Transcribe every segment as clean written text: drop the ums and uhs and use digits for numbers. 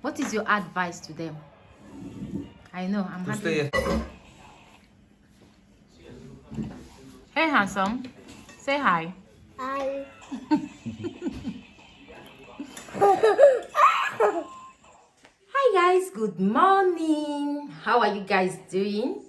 What is your advice to them? I know I'm To having. stay. Hey, handsome. Say hi. Hi. Hi, guys. Good morning. How are you guys doing?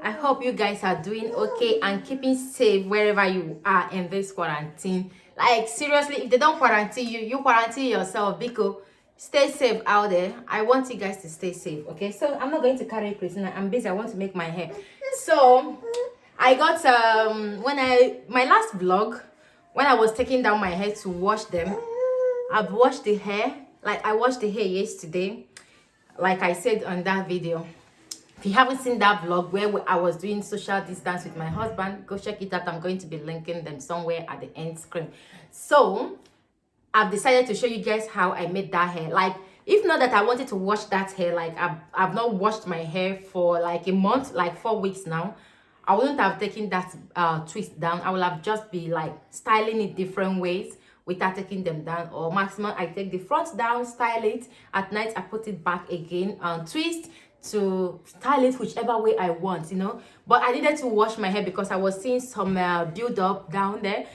I hope you guys are doing okay and keeping safe wherever you are in this quarantine. Like, seriously, if they don't quarantine you, you quarantine yourself because stay safe out there. I want you guys to stay safe, okay? So I'm not going to carry prisoner. I'm busy. I want to make my hair. So I got my last vlog when I was taking down my hair to wash them. I've washed the hair. Like, I washed the hair yesterday, like I said on that video. If you haven't seen that vlog where I was doing social distance with my husband, go check it out. I'm going to be linking them somewhere at the end screen. So I've decided to show you guys how I made that hair. Like, if not that I wanted to wash that hair, like I've not washed my hair for like a month, like 4 weeks now, I wouldn't have taken that twist down. I will have just be like styling it different ways without taking them down, or maximum I take the front down, style it at night, I put it back again and twist to style it whichever way I want, you know. But I needed to wash my hair because I was seeing some build up down there,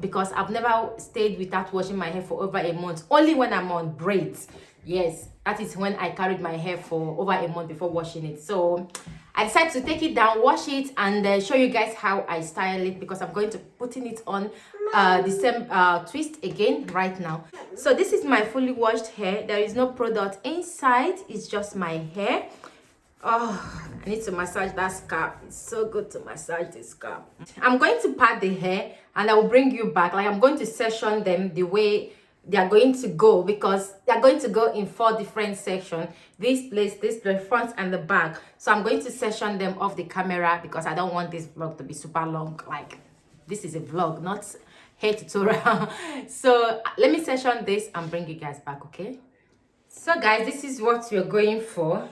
because I've never stayed without washing my hair for over a month. Only when I'm on braids, yes, that is when I carried my hair for over a month before washing it. So I decided to take it down, wash it, and show you guys how I style it, because I'm going to putting it on the same twist again right now. So this is my fully washed hair. There is no product inside, it's just my hair. Oh, I need to massage that scalp. It's so good to massage the scalp. I'm going to part the hair and I will bring you back. Like, I'm going to section them the way they are going to go, because they are going to go in 4 different sections. This place, front and the back. So I'm going to section them off the camera because I don't want this vlog to be super long. Like, this is a vlog, not hair tutorial. So let me section this and bring you guys back, okay? So guys, this is what we're going for.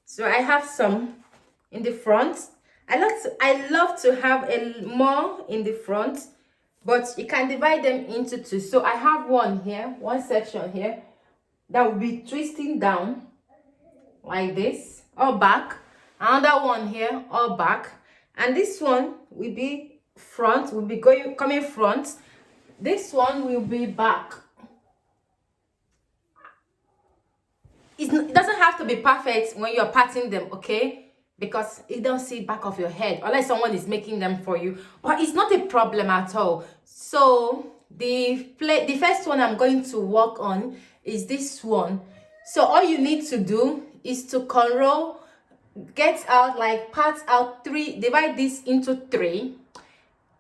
So I have some in the front. I love to have a more in the front, but you can divide them into 2. So I have one here, one section here that will be twisting down like this, all back. Another one here, all back, and this one will be front, will be coming front. This one will be back. It doesn't have to be perfect when you're parting them, okay? Because you don't see back of your head unless someone is making them for you, but it's not a problem at all. So the first one I'm going to work on is this one. So all you need to do is to cornrow, get out, like part out 3, divide this into 3,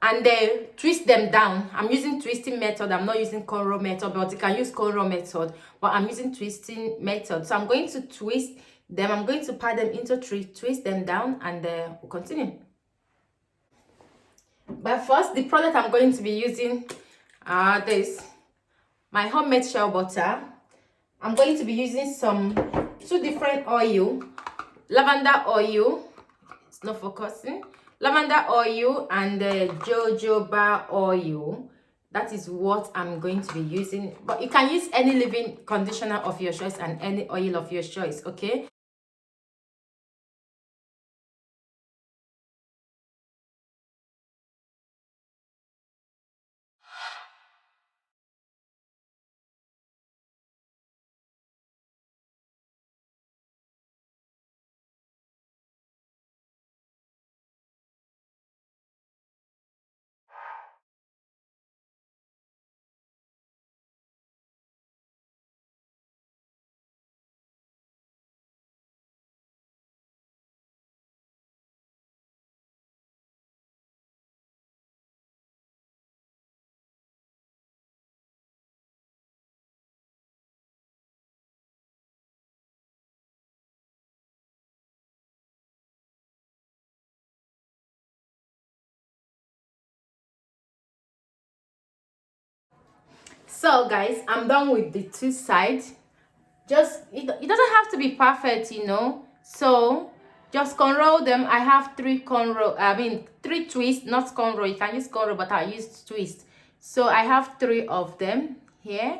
and then twist them down. I'm using twisting method, I'm not using cornrow method, but you can use cornrow method, but I'm using twisting method. So I'm going to twist them, I'm going to part them into 3, twist them down, and we'll continue. But first, the product I'm going to be using are this, my homemade shea butter. I'm going to be using 2 different oil, lavender oil, it's not focusing, lavender oil, and jojoba oil. That is what I'm going to be using, but you can use any leave-in conditioner of your choice and any oil of your choice, okay? So guys, I'm done with the 2 sides. Just it doesn't have to be perfect, you know. So just cornrow them. I have 3 cornrow, 3 twists, not cornrow. You can use cornrow, but I used twist. So I have 3 of them here,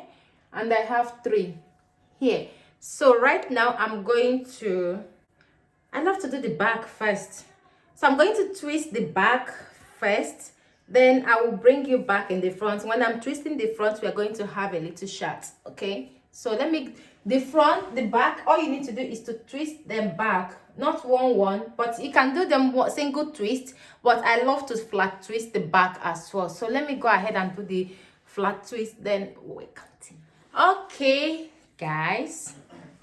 and I have 3 here. So right now I love to do the back first. So I'm going to twist the back first. Then I will bring you back in the front. When I'm twisting the front, we are going to have a little shot. Okay. So the front, the back, all you need to do is to twist them back. Not one, but you can do them single twist. But I love to flat twist the back as well. So let me go ahead and do the flat twist. Then we continue. Okay, guys.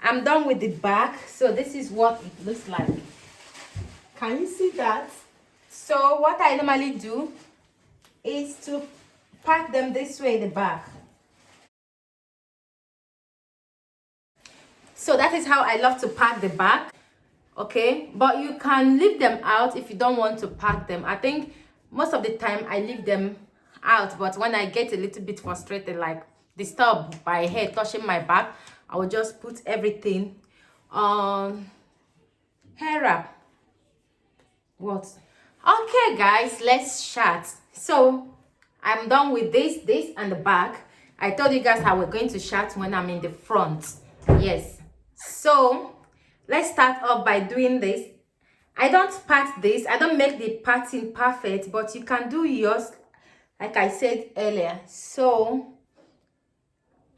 I'm done with the back. So this is what it looks like. Can you see that? So what I normally do is to pack them this way in the back. So that is how I love to pack the back. Okay, but you can leave them out if you don't want to pack them. I think most of the time I leave them out, but when I get a little bit frustrated, like disturbed by hair touching my back, I will just put everything on hair wrap. What? Okay, guys, let's chat. So I'm done with this and the back. I told you guys how we're going to chat when I'm in the front. Yes. So let's start off by doing this. I don't part this. I don't make the parting perfect, but you can do yours like I said earlier. So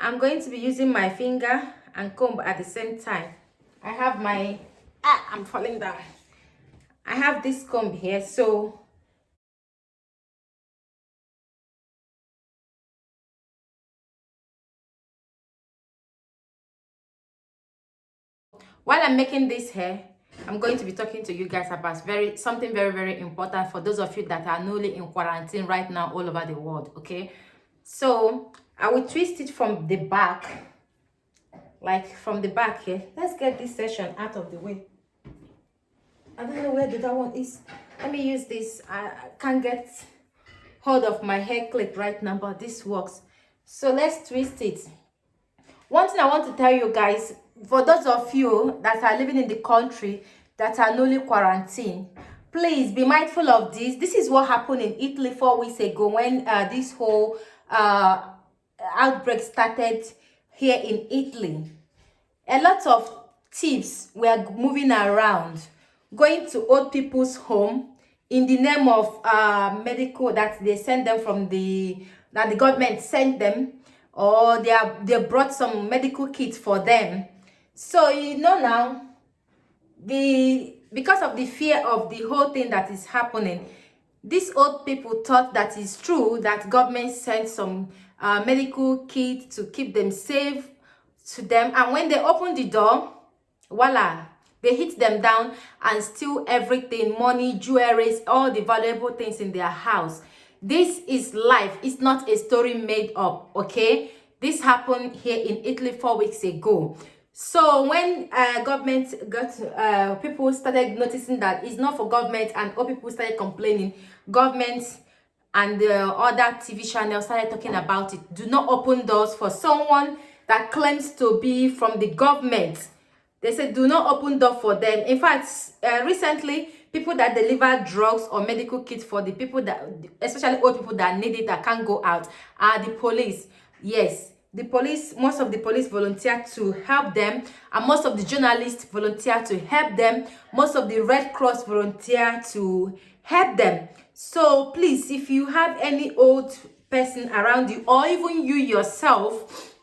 I'm going to be using my finger and comb at the same time. I have my I'm falling down. I have this comb here, so while I'm making this hair, I'm going to be talking to you guys about something very important for those of you that are newly in quarantine right now all over the world. Okay, so I will twist it from the back, like from the back here. Let's get this section out of the way. I don't know where the other one is. Let me use this. I can't get hold of my hair clip right now, but this works. So let's twist it. One thing I want to tell you guys, for those of you that are living in the country that are newly quarantined, please be mindful of this. This is what happened in Italy 4 weeks ago when this whole outbreak started here in Italy. A lot of thieves were moving around, going to old people's home in the name of medical that they send them from that the government sent them, or they brought some medical kits for them. So you know now, because of the fear of the whole thing that is happening, these old people thought that it's true that government sent some medical kit to keep them safe to them, and when they opened the door, voila, they hit them down and steal everything, money, jewelry, all the valuable things in their house. This is life. It's not a story made up. Okay, this happened here in Italy 4 weeks ago. So when government got people started noticing that it's not for government, and all people started complaining, government and the other TV channels started talking about it. Do not open doors for someone that claims to be from the government. They said do not open door for them. In fact, recently, people that deliver drugs or medical kits for the people that, especially old people that need it, that can't go out, are the police. Yes, the police, most of the police volunteer to help them, and most of the journalists volunteer to help them. Most of the Red Cross volunteer to help them. So please, if you have any old person around you, or even you yourself,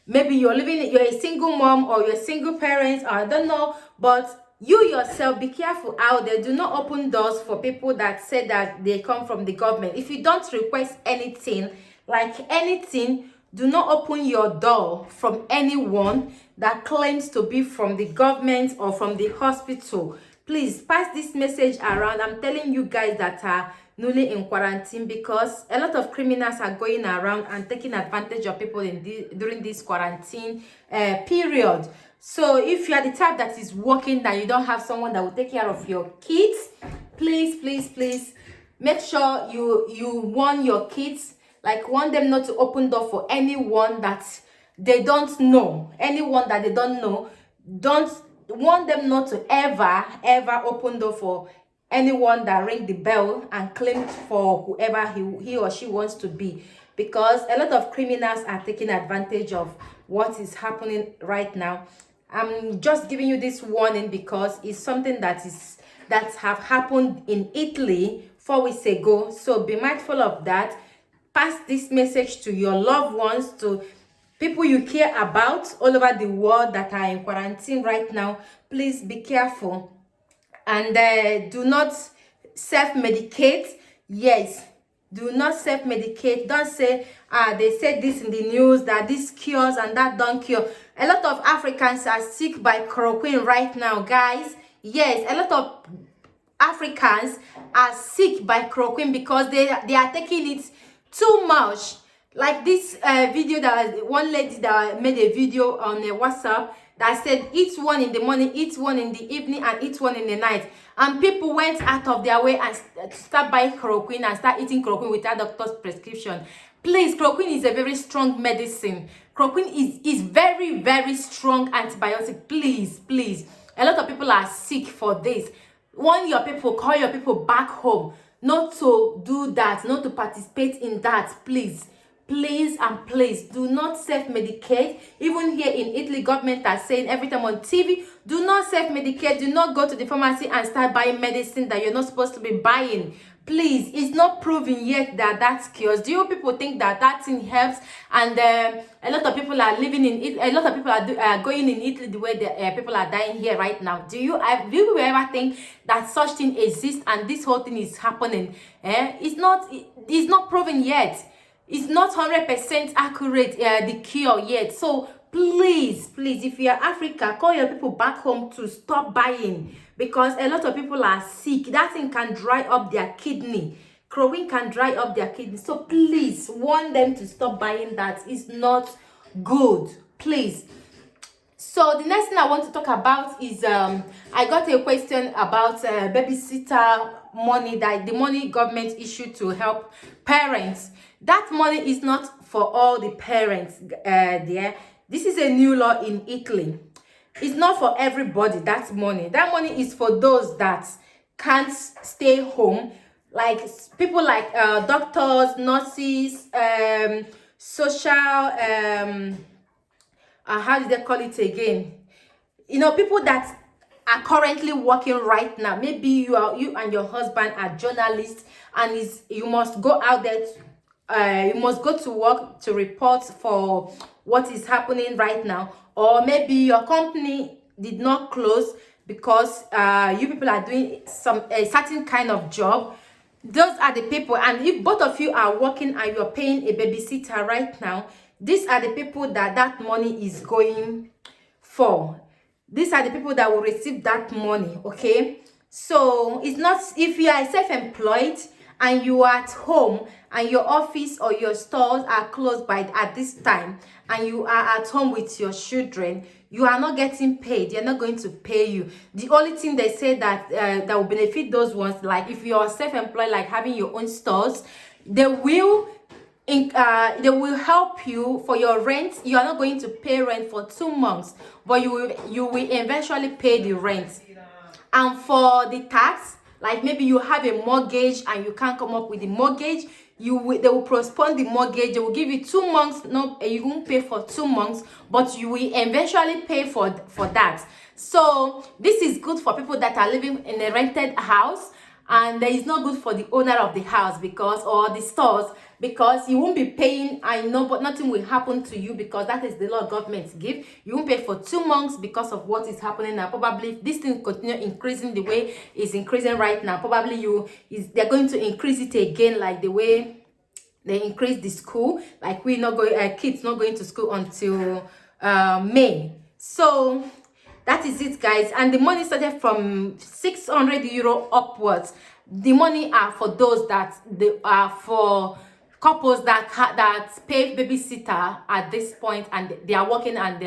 maybe you're a single mom, or you're a single parent, or I don't know, but you yourself, be careful out there. Do not open doors for people that say that they come from the government. If you don't request anything, like anything, do not open your door from anyone that claims to be from the government or from the hospital. Please pass this message around. I'm telling you guys that are newly in quarantine, because a lot of criminals are going around and taking advantage of people during this quarantine period. So if you are the type that is working, that you don't have someone that will take care of your kids, please make sure you warn your kids. Like, warn them not to open door for anyone that they don't know. Anyone that they don't know, don't warn them not to ever open door for anyone that ring the bell and claim for whoever he or she wants to be, because a lot of criminals are taking advantage of what is happening right now. I'm just giving you this warning because it's something that have happened in Italy 4 weeks ago. So be mindful of that. Pass this message to your loved ones, to people you care about all over the world that are in quarantine right now. Please be careful, and do not self-medicate. Yes, do not self-medicate. Don't say they said this in the news that this cures and that don't cure. A lot of Africans are sick by chloroquine right now, guys. Yes, a lot of Africans are sick by chloroquine because they are taking it too much. Like this video that one lady that made a video on WhatsApp that said eat one in the morning, eat one in the evening, and eat one in the night. And people went out of their way and start buying chloroquine and start eating chloroquine without doctor's prescription. Please, chloroquine is a very strong medicine. Chloroquine is very, very strong antibiotic. Please, please. A lot of people are sick for this. Warn your people, call your people back home not to do that, not to participate in that. Please, please and please do not self-medicate. Even here in Italy, government are saying every time on TV, do not self-medicate. Do not go to the pharmacy and start buying medicine that you're not supposed to be buying. Please, it's not proven yet that that cures. Do you people think that that thing helps? And a lot of people are living in it. A lot of people are going in Italy the way the people are dying here right now. Do you ever think that such thing exists and this whole thing is happening? It's not proven yet. It's not 100% accurate, the cure yet. So please, if you're Africa, call your people back home to stop buying, because a lot of people are sick. That thing can dry up their kidney. Chloroquine can dry up their kidney. So please warn them to stop buying that. It's not good. Please. So the next thing I want to talk about is I got a question about babysitter money, that the money government issued to help parents. That money is not for all the parents there. This is a new law in Italy. It's not for everybody. That money is for those that can't stay home, like people like doctors, nurses, social how do they call it again? You know, people that are currently working right now. Maybe you and your husband are journalists, and you must go out there. You must go to work to report for what is happening right now. Or maybe your company did not close because you people are doing a certain kind of job. Those are the people. And if both of you are working and you're paying a babysitter right now, these are the people that money is going for. These are the people that will receive that money. Okay, so it's not, if you are self-employed and you are at home and your office or your stores are closed at this time, and you are at home with your children, you are not getting paid. They're not going to pay you. The only thing they say that that will benefit those ones, like if you are self-employed, like having your own stores, they will help you for your rent. You are not going to pay rent for 2 months, but you will eventually pay the rent. And for the tax, like maybe you have a mortgage and you can't come up with the mortgage, they will postpone the mortgage. They will give you 2 months. No, you won't pay for 2 months, but you will eventually pay for that. So this is good for people that are living in a rented house, and there is no good for the owner of the house or the stores, because you won't be paying. I know, but nothing will happen to you, because that is the law government give. You won't pay for 2 months because of what is happening now. Probably if this thing continue increasing the way it's increasing right now, probably they're going to increase it again, like the way they increase the school. Like kids not going to school until May. So that is it, guys. And the money started from 600 euro upwards. The money are for those that they are for couples that pay babysitter at this point, and they are working, and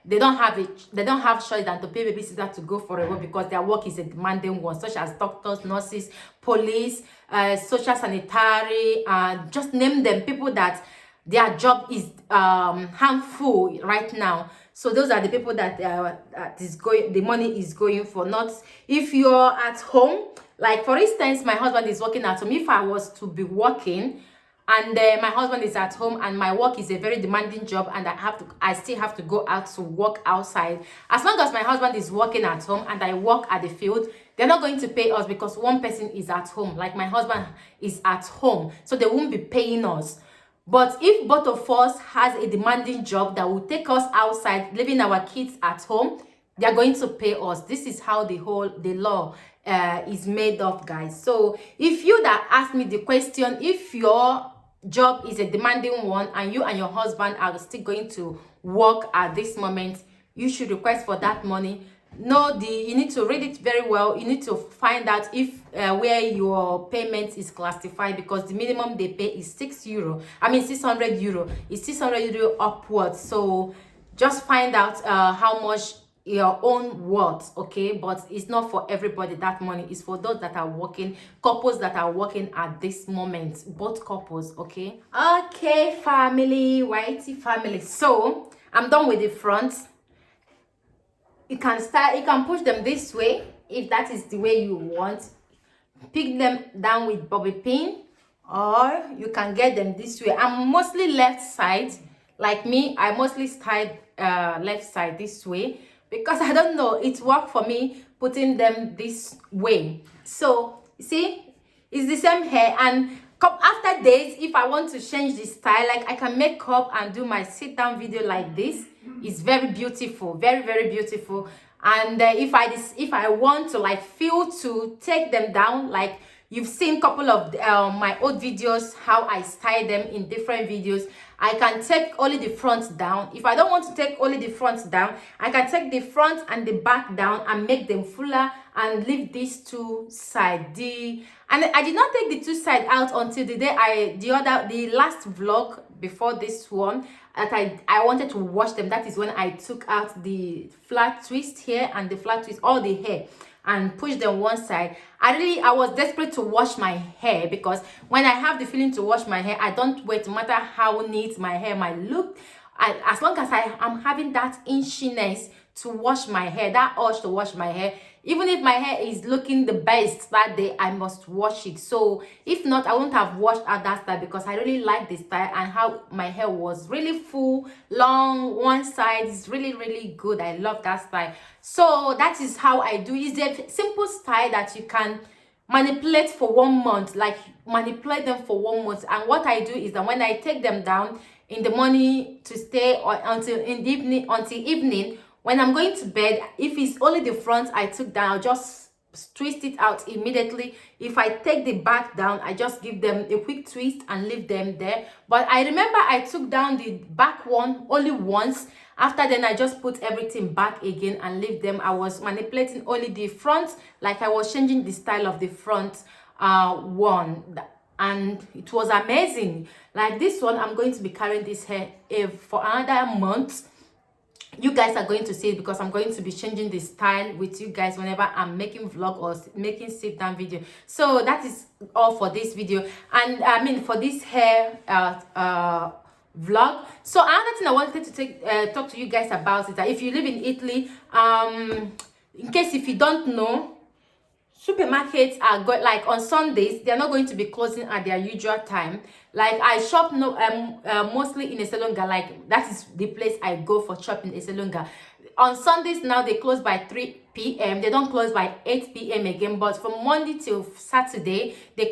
they don't have choice than to pay babysitter to go for a work, because their work is a demanding one, such as doctors, nurses, police, social sanitary, just name them, people that their job is harmful right now. So those are the people that the money is going for. Not if you're at home. Like for instance, my husband is working at home. If I was to be working, and my husband is at home, and my work is a very demanding job, and I still have to go out to work outside. As long as my husband is working at home and I work at the field, they're not going to pay us because one person is at home. Like my husband is at home, so they won't be paying us. But if both of us has a demanding job that will take us outside, leaving our kids at home, they are going to pay us. This is how the law is made of, guys. So if you that ask me the question, if your job is a demanding one and you and your husband are still going to work at this moment, you should request for that money. You need to read it very well. You need to find out if where your payment is classified, because the minimum they pay is €6. I mean 600 euro. It's 600 euro upwards. So just find out how much your own worth, okay? But it's not for everybody. That money is for those that are working, couples that are working at this moment, both couples, okay? Okay, family, whitey family. So I'm done with the front. You can push them this way if that is the way you want. Pick them down with bobby pin, or you can get them this way. I'm mostly left side. Like me, I mostly style left side this way, because I don't know, it worked for me putting them this way. So you see, it's the same hair. And after days, if I want to change the style, like I can make up and do my sit down video like this. It's very beautiful, very, very beautiful. And if I want to like feel to take them down, like you've seen a couple of my old videos, how I style them in different videos, I can take only the front down. If I don't want to take only the front down, I can take the front and the back down and make them fuller and leave these two sides. And I did not take the two sides out until the day the last vlog before this one, that I wanted to wash them. That is when I took out the flat twist here and the flat twist, all the hair, and push them one side. I was desperate to wash my hair, because when I have the feeling to wash my hair, I don't wait, no matter how neat my hair might look. As long as I am having that inchiness to wash my hair, that urge to wash my hair, even if my hair is looking the best that day, I must wash it. So if not, I won't have washed out that style, because I really like the style and how my hair was really full, long, one side is really, really good. I love that style. So that is how I do. It's a simple style that you can manipulate for 1 month, like manipulate them for 1 month. And what I do is that when I take them down in the morning to stay, or until evening, when I'm going to bed, if it's only the front I took down, I'll just twist it out immediately. If I take the back down, I just give them a quick twist and leave them there. But I remember I took down the back one only once. After then, I just put everything back again and leave them. I was manipulating only the front, like I was changing the style of the front one. And it was amazing. Like this one, I'm going to be carrying this hair for another month. You guys are going to see it, because I'm going to be changing the style with you guys whenever I'm making vlog or making sit down video. So that is all for this video, and I mean for this hair vlog. So another thing I wanted to talk to you guys about is that if you live in Italy, in case if you don't know, supermarkets are like on Sundays, they're not going to be closing at their usual time. Like I shop mostly in Esselunga, like that is the place I go for shopping, Esselunga. On Sundays now they close by 3 p.m. They don't close by 8 p.m. again, but from Monday till Saturday they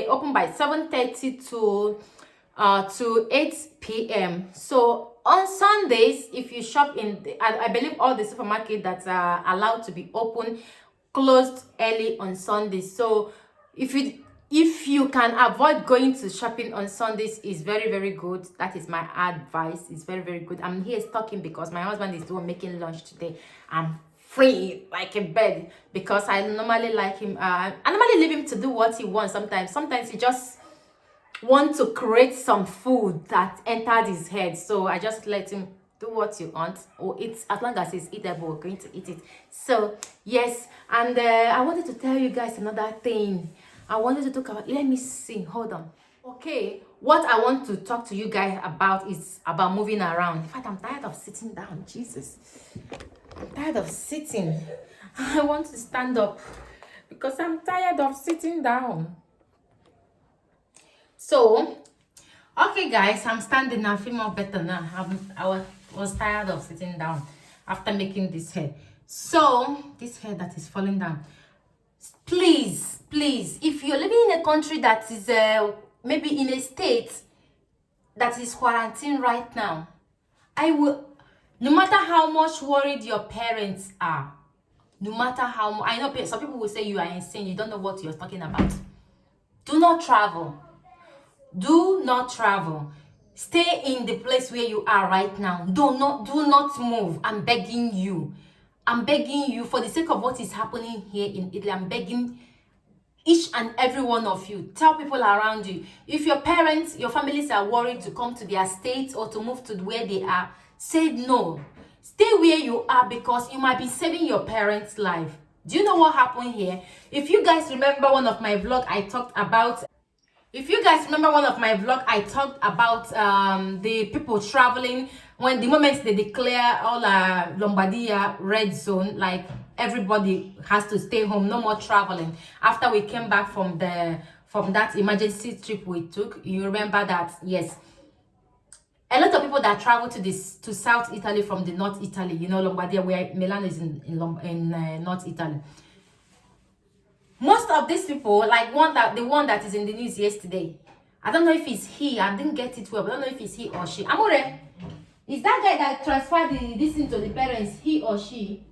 open by 7:30 to 8 p.m. So on Sundays, if you shop I believe all the supermarkets that are allowed to be open closed early on Sundays. So if you can avoid going to shopping on Sundays, is very, very good. That is my advice. It's very, very good. I'm here talking because my husband is the one making lunch today. I'm free like a bird, because I normally like him. I normally leave him to do what he wants. Sometimes he just wants to create some food that entered his head. So I just let him do what you want, or eat, as long as it's eatable, we're going to eat it. So yes, and I wanted to tell you guys another thing. I wanted to talk about, let me see, hold on. Okay, what I want to talk to you guys about is about moving around. In fact, I'm tired of sitting down. Jesus, I'm tired of sitting. I want to stand up because I'm tired of sitting down. So Okay, guys, I'm standing now. I feel more better now. I was tired of sitting down after making this hair. So, this hair that is falling down. Please, please, if you're living in a country that is maybe in a state that is quarantined right now, I will, no matter how much worried your parents are, no matter how, I know some people will say you are insane, you don't know what you're talking about. Do not travel. Do not travel. Stay in the place where you are right now. Do not move. I'm begging you. I'm begging you for the sake of what is happening here in Italy. I'm begging each and every one of you. Tell people around you. If your parents, your families are worried to come to their state or to move to where they are, say no. Stay where you are because you might be saving your parents' life. Do you know what happened here? If you guys remember one of my vlog, I talked about the people traveling when the moment they declare all Lombardia red zone, like everybody has to stay home, no more traveling. After we came back from that emergency trip we took, you remember that? Yes, a lot of people that travel to South Italy from the North Italy, you know, Lombardia, where Milan is in North Italy. Most of these people, like the one that is in the news yesterday, I don't know if it's he, I didn't get it well, but I don't know if it's he or she. Amore, is that guy that transferred this into the parents, he or she?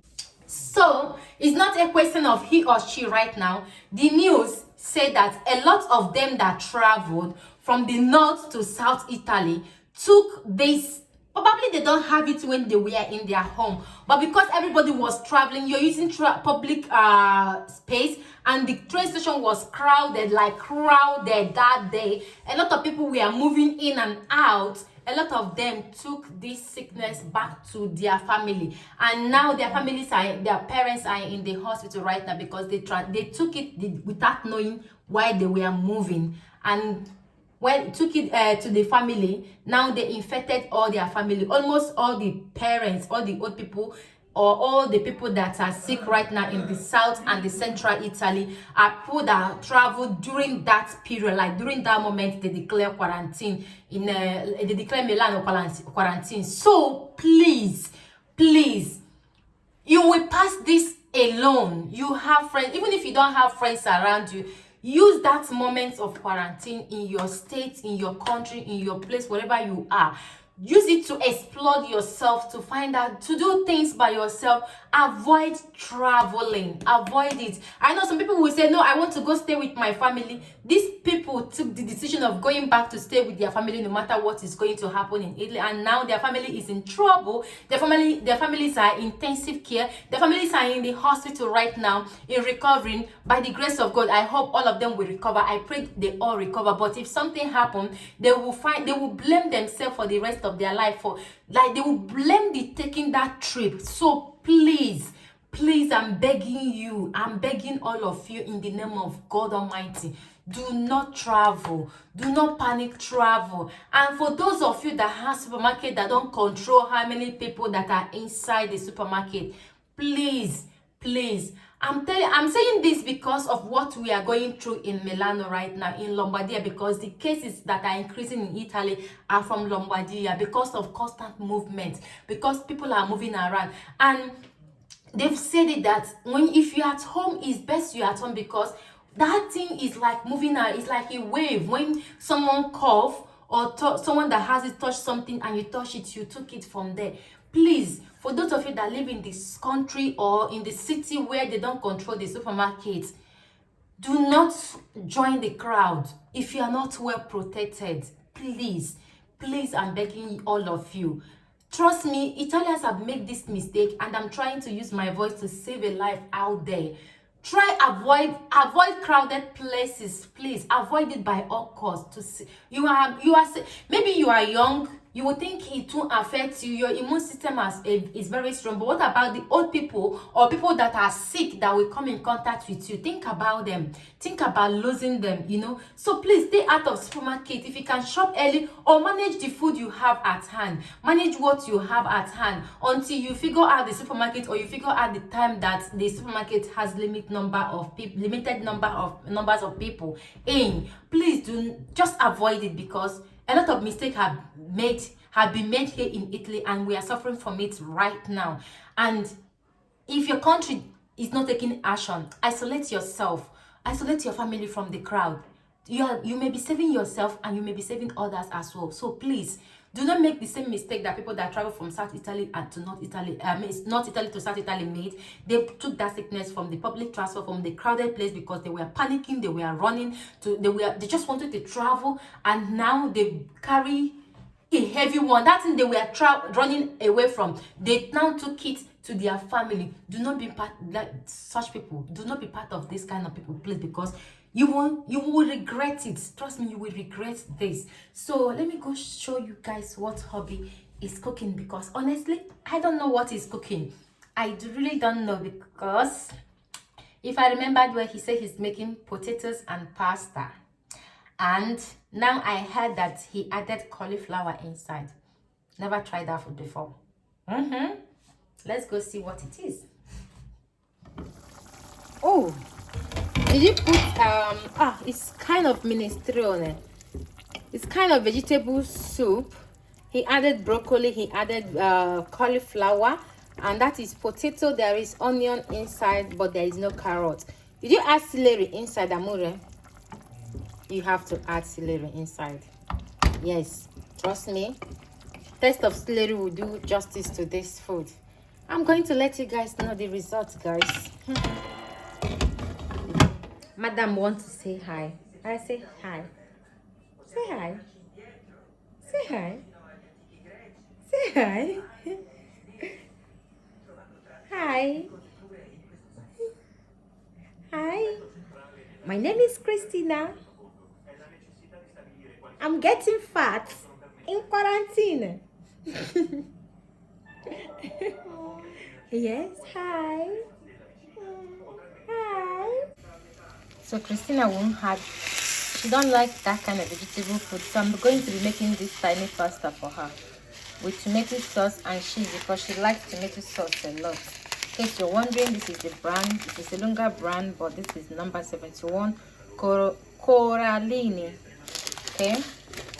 So it's not a question of he or she right now. The news said that a lot of them that traveled from the north to South Italy took this. Probably they don't have it when they were in their home, but because everybody was traveling, you're using public space, and the train station was crowded that day. A lot of people were moving in and out. A lot of them took this sickness back to their family, and now their parents are in the hospital right now because they took it without knowing why they were moving, and when took it to the family, now they infected all their family. Almost all the parents, all the old people, or all the people that are sick right now in the south and the central Italy are people that traveled during that period, like during that moment they declare quarantine they declare Milan quarantine. So please, please, you will pass this alone. You have friends, even if you don't have friends around you, use that moment of quarantine in your state, in your country, in your place, wherever you are. Use it to explore yourself, to find out, to do things by yourself. Avoid traveling. Avoid it. I know some people will say, no, I want to go stay with my family. These people took the decision of going back to stay with their family no matter what is going to happen in Italy, and now their family is in trouble. Their families are in intensive care. Their families are in the hospital right now in recovering. By the grace of God, I hope all of them will recover. I pray they all recover. But if something happened, they will blame themselves for the rest of their life, for like they will blame the taking that trip. So please, I'm begging all of you in the name of God Almighty, do not travel. Do not panic travel. And for those of you that have supermarket that don't control how many people that are inside the supermarket, please, I'm saying this because of what we are going through in Milano right now, in Lombardia, because the cases that are increasing in Italy are from Lombardia because of constant movement, because people are moving around. And they've said it that if you're at home, it's best you're at home, because that thing is like moving out. It's like a wave. When someone cough or someone that has it touch something and you touch it, you took it from there. Please, for those of you that live in this country or in the city where they don't control the supermarkets, do not join the crowd if you are not well protected. Please, I'm begging all of you. Trust me, Italians have made this mistake, and I'm trying to use my voice to save a life out there. Avoid crowded places. Please avoid it by all costs. Maybe you are young, you will think it won't affect you. Your immune system is very strong. But what about the old people or people that are sick that will come in contact with you? Think about them. Think about losing them, you know. So please stay out of supermarket. If you can shop early, or manage the food you have at hand. Manage what you have at hand until you figure out the supermarket, or you figure out the time that the supermarket has limited numbers of people in. Please just avoid it, because A lot of mistakes have been made here in Italy, and we are suffering from it right now. And if your country is not taking action, isolate yourself, isolate your family from the crowd. You may be saving yourself and you may be saving others as well. So please do not make the same mistake that people that travel from South Italy and to North Italy, North Italy to South Italy made. They took that sickness from the public transport, from the crowded place, because they were panicking, they were running they just wanted to travel, and now they carry a heavy one. That thing they were running away from, they now took it to their family. Do not be part like such people. Do not be part of this kind of people, please, because you will regret it. Trust me, you will regret this. So let me go show you guys what hubby is cooking, because honestly I don't know what he's cooking. Really don't know, because if I remembered where he said he's making potatoes and pasta, and now I heard that he added cauliflower inside. Never tried that food before. Let's go see what it is. Oh, did you put it's kind of minestrone. It's kind of vegetable soup. He added broccoli, he added cauliflower, and that is potato. There is onion inside, but there is no carrot. Did you add celery inside, Amure? You have to add celery inside. Yes, trust me, taste of celery will do justice to this food. I'm going to let you guys know the results, guys. Madam wants to say hi. I say hi. Say hi. Say hi. Say hi. Hi. Hi. My name is Christina. I'm getting fat in quarantine. Yes, hi. Hi. So Christina she don't like that kind of vegetable food, so I'm going to be making this tiny pasta for her with tomato sauce and cheese, because she likes tomato sauce a lot. In case you're wondering, this is the brand. It is a longer brand, but this is number 71 Corallini. Okay,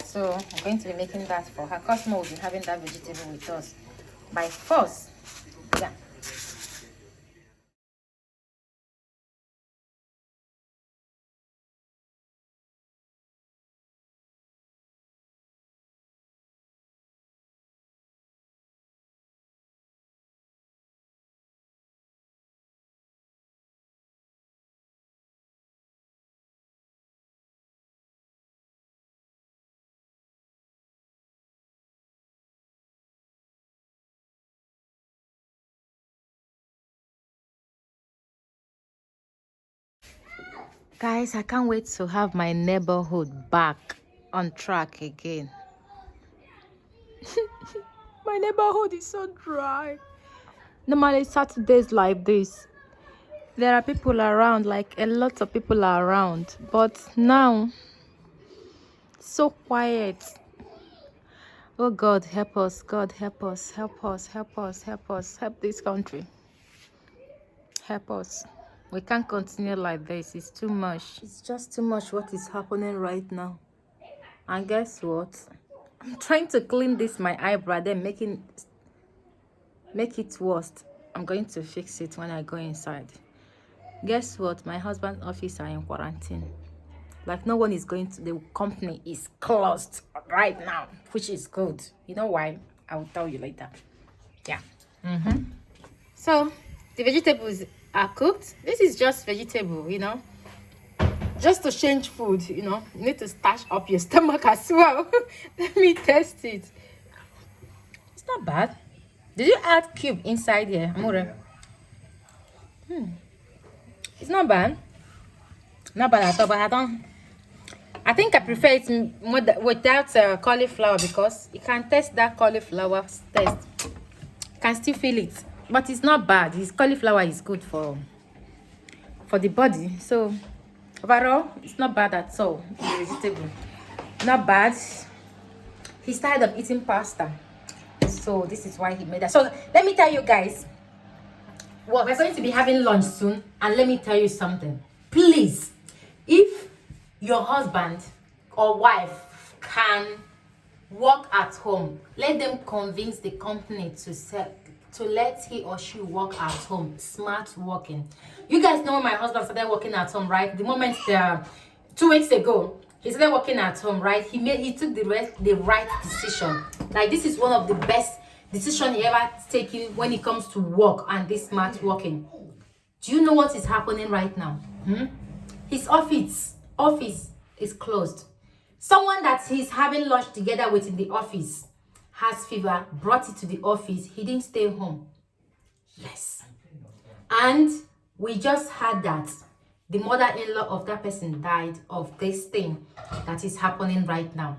so I'm going to be making that for her. Cosmo will be having that vegetable with us by force. Yeah. Guys, I can't wait to have my neighborhood back on track again. My neighborhood is so dry. Normally Saturdays like this, there are people around, like a lot of people are around, but now so quiet. Oh God, help us. God, help us. Help us. Help us. Help us. Help this country. Help us. We can't continue like this. It's too much. It's just too much what is happening right now. And guess what? I'm trying to clean this my eyebrow, then make it worse. I'm going to fix it when I go inside. Guess what? My husband's office are in quarantine. Like, no one is going to, the company is closed right now, which is good. You know why? I will tell you later. Yeah. So the vegetables are cooked. This is just vegetable, you know, just to change food. You know, you need to stash up your stomach as well. Let me test it. It's not bad. Did you add cube inside here, Amore? It's not bad. Not bad at all, but I think I prefer it without cauliflower, because you can taste that cauliflower taste. You can still feel it, but it's not bad. This cauliflower is good for the body. So overall, it's not bad at all. The vegetable, not bad. He's tired of eating pasta, so this is why he made that. So let me tell you guys, well, we're going to be having lunch soon, and let me tell you something. Please, if your husband or wife can work at home. Let them convince the company to let he or she work at home. Smart working. You guys know my husband started working at home, right? The moment 2 weeks ago, he started working at home, right? He took the right decision. Like, this is one of the best decision he ever taken when it comes to work and this smart working. Do you know what is happening right now? His office is closed. Someone that he's having lunch together with in the office has fever, brought it to the office. He didn't stay home. Yes. And we just had that the mother-in-law of that person died of this thing that is happening right now.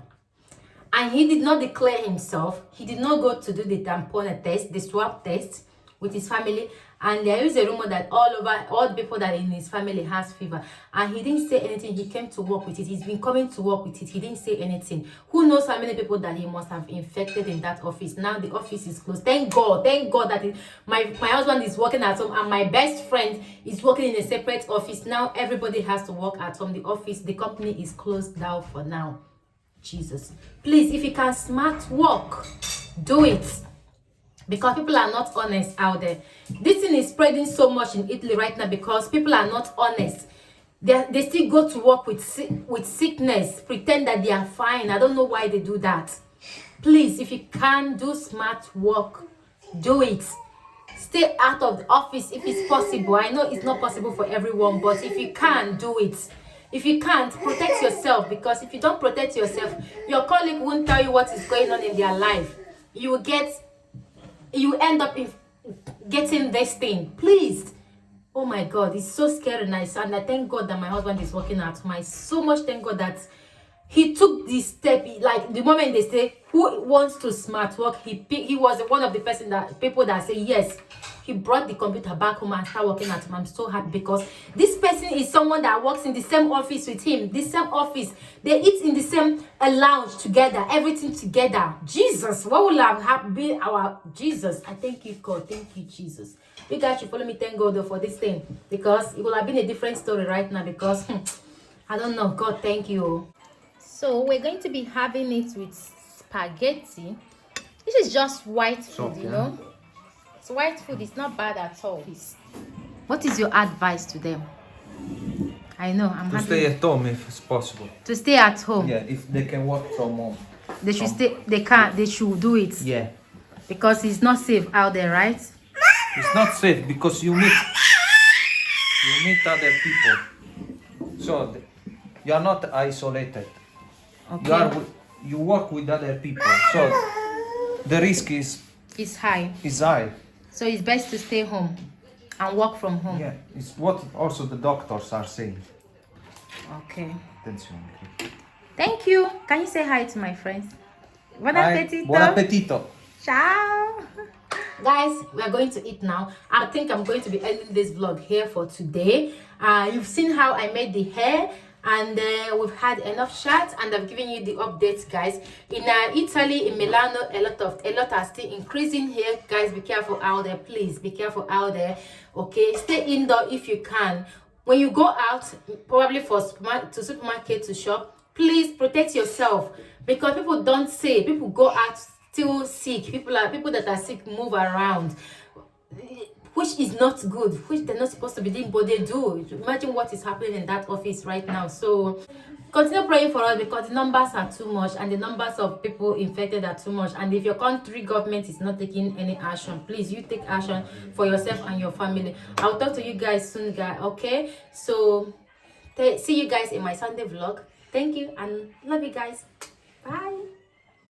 And he did not declare himself. He did not go to do the tampon test, the swab test with his family. And there is a rumor that all the people that in his family has fever. And he didn't say anything. He came to work with it. He's been coming to work with it. He didn't say anything. Who knows how many people that he must have infected in that office. Now the office is closed. Thank God that my husband is working at home and my best friend is working in a separate office. Now everybody has to work at home. The company is closed down for now. Jesus, please, if you can smart work, do it, because people are not honest out there. This thing is spreading so much in Italy right now because people are not honest. They still go to work with sickness, pretend that they are fine. I don't know why they do that. Please, if you can do smart work, do it. Stay out of the office if it's possible. I know it's not possible for everyone, but if you can, do it. If you can't, protect yourself, because if you don't protect yourself, your colleague won't tell you what is going on in their life. You end up getting this thing. Please. Oh my God, it's so scary. And I thank God that my husband is working at home. I so much thank God that he took this step. Like, the moment they say who wants to smart work, he was one of the people that say yes. He brought the computer back home and started working at home. I'm so happy because this person is someone that works in the same office with him. The same office. They eat in the same lounge together. Everything together. Jesus, what will have been our Jesus? I thank you, God. Thank you, Jesus. You guys should follow me. Thank God for this thing, because it will have been a different story right now, because I don't know. God, thank you. So we're going to be having it with spaghetti. This is just white food, you know. It's white food. It's not bad at all. What is your advice to them? I know I'm stay at home if it's possible. To stay at home. Yeah, if they can work from home. They should stay. They can't. They should do it. Yeah. Because it's not safe out there, right? It's not safe because you meet other people, so you are not isolated. Okay. You work with other people, so the risk is high. So it's best to stay home and work from home. Yeah, it's what also the doctors are saying. Okay. Attenzione. Thank you. Can you say hi to my friends? Buon appetito. Buon appetito. Ciao. Guys, we are going to eat now. I think I'm going to be ending this vlog here for today. You've seen how I made the hair, and we've had enough shots, and I've given you the updates, guys. In Italy, in Milano, a lot are still increasing here. Guys, be careful out there. Please be careful out there. Okay, stay indoor if you can. When you go out, probably for supermarket to shop, please protect yourself, because people don't say. People go out still sick. People that are sick move around, which is not good, which they're not supposed to be doing, but they do. Imagine what is happening in that office right now. So continue praying for us, because the numbers are too much, and the numbers of people infected are too much. And if your country government is not taking any action, please, you take action for yourself and your family. I'll talk to you guys soon, guys. Okay, so see you guys in my Sunday vlog. Thank you and love you guys.